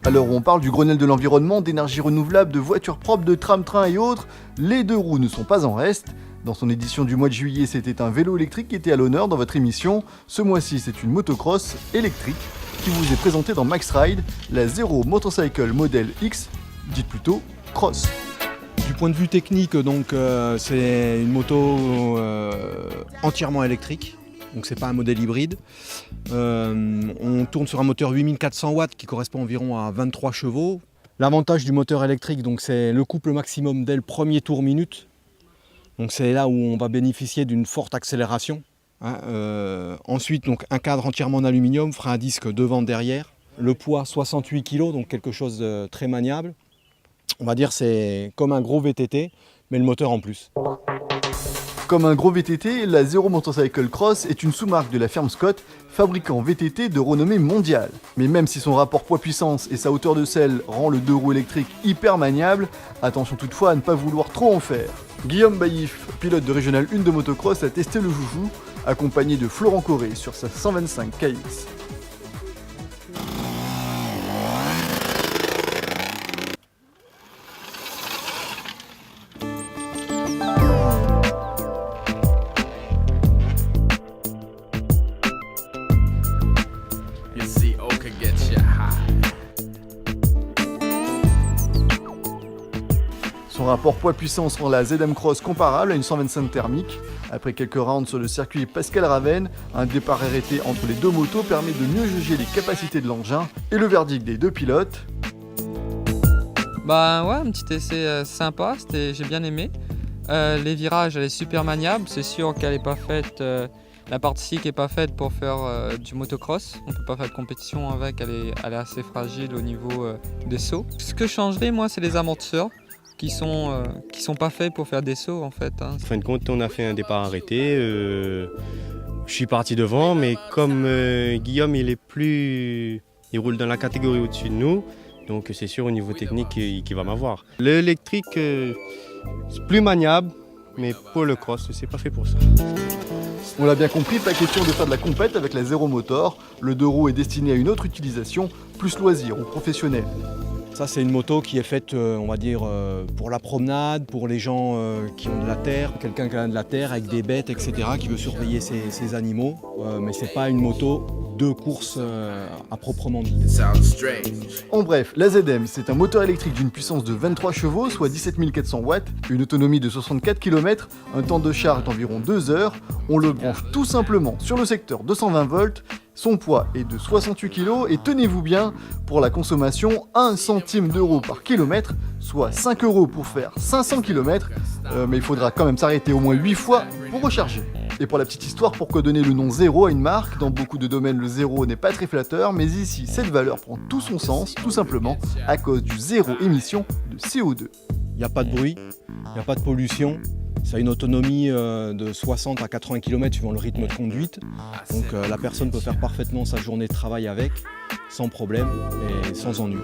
À l'heure où on parle du Grenelle de l'environnement, d'énergie renouvelable, de voitures propres, de tram-train et autres, les deux roues ne sont pas en reste. Dans son édition du mois de juillet, c'était un vélo électrique qui était à l'honneur dans votre émission. Ce mois-ci, c'est une motocross électrique qui vous est présentée dans Max Ride, la Zero Motorcycle Model X, dites plutôt Cross. Du point de vue technique, donc, c'est une moto entièrement électrique. Donc c'est pas un modèle hybride. On tourne sur un moteur 8400 watts qui correspond environ à 23 chevaux. L'avantage du moteur électrique, donc, c'est le couple maximum dès le premier tour minute. Donc c'est là où on va bénéficier d'une forte accélération. Ensuite, donc, un cadre entièrement en aluminium, frein à disque devant derrière. Le poids 68 kg, donc quelque chose de très maniable. On va dire c'est comme un gros VTT, mais le moteur en plus. Comme un gros VTT, la Zero Motorcycle Cross est une sous-marque de la firme Scott, fabricant VTT de renommée mondiale. Mais même si son rapport poids-puissance et sa hauteur de selle rend le deux roues électrique hyper maniable, attention toutefois à ne pas vouloir trop en faire. Guillaume Baïf, pilote de Régional 1 de motocross, a testé le joujou, accompagné de Florent Corré sur sa 125 KX. Son rapport poids-puissance rend la ZM Cross comparable à une 125 thermique. Après quelques rounds sur le circuit Pascal Ravenne, un départ arrêté entre les deux motos permet de mieux juger les capacités de l'engin et le verdict des deux pilotes. Bah ouais, un petit essai sympa, j'ai bien aimé. Les virages, elle est super maniable, c'est sûr qu'elle n'est pas faite, la partie cycle n'est pas faite pour faire du motocross. On ne peut pas faire de compétition avec, elle est assez fragile au niveau des sauts. Ce que je changerais moi, c'est les amortisseurs. Qui sont pas faits pour faire des sauts en fait. En fin de compte, on a fait un départ arrêté. Je suis parti devant, mais comme Guillaume, il roule dans la catégorie au-dessus de nous, donc c'est sûr au niveau technique qu'il va m'avoir. L'électrique, c'est plus maniable, mais pour le cross, c'est pas fait pour ça. On l'a bien compris, pas question de faire de la compète avec la Zero Motor. Le deux roues est destiné à une autre utilisation, plus loisir ou professionnel. Ça, c'est une moto qui est faite, on va dire, pour la promenade, pour les gens qui ont de la terre, quelqu'un qui a de la terre avec des bêtes, etc., qui veut surveiller ses animaux. Mais c'est pas une moto de course à proprement dit. En bref, la ZM, c'est un moteur électrique d'une puissance de 23 chevaux, soit 17 400 watts, une autonomie de 64 km, un temps de charge d'environ 2 heures. On le branche tout simplement sur le secteur 220 volts. Son poids est de 68 kg et tenez-vous bien, pour la consommation, 1 centime d'euro par kilomètre, soit 5 € pour faire 500 km, mais il faudra quand même s'arrêter au moins 8 fois pour recharger. Et pour la petite histoire, pourquoi donner le nom zéro à une marque? Dans beaucoup de domaines, le zéro n'est pas très flatteur, mais ici, cette valeur prend tout son sens, tout simplement, à cause du zéro émission de CO2. Il n'y a pas de bruit, il n'y a pas de pollution. Ça a une autonomie de 60 à 80 km suivant le rythme de conduite. Donc la personne peut faire parfaitement sa journée de travail avec, sans problème et sans ennui.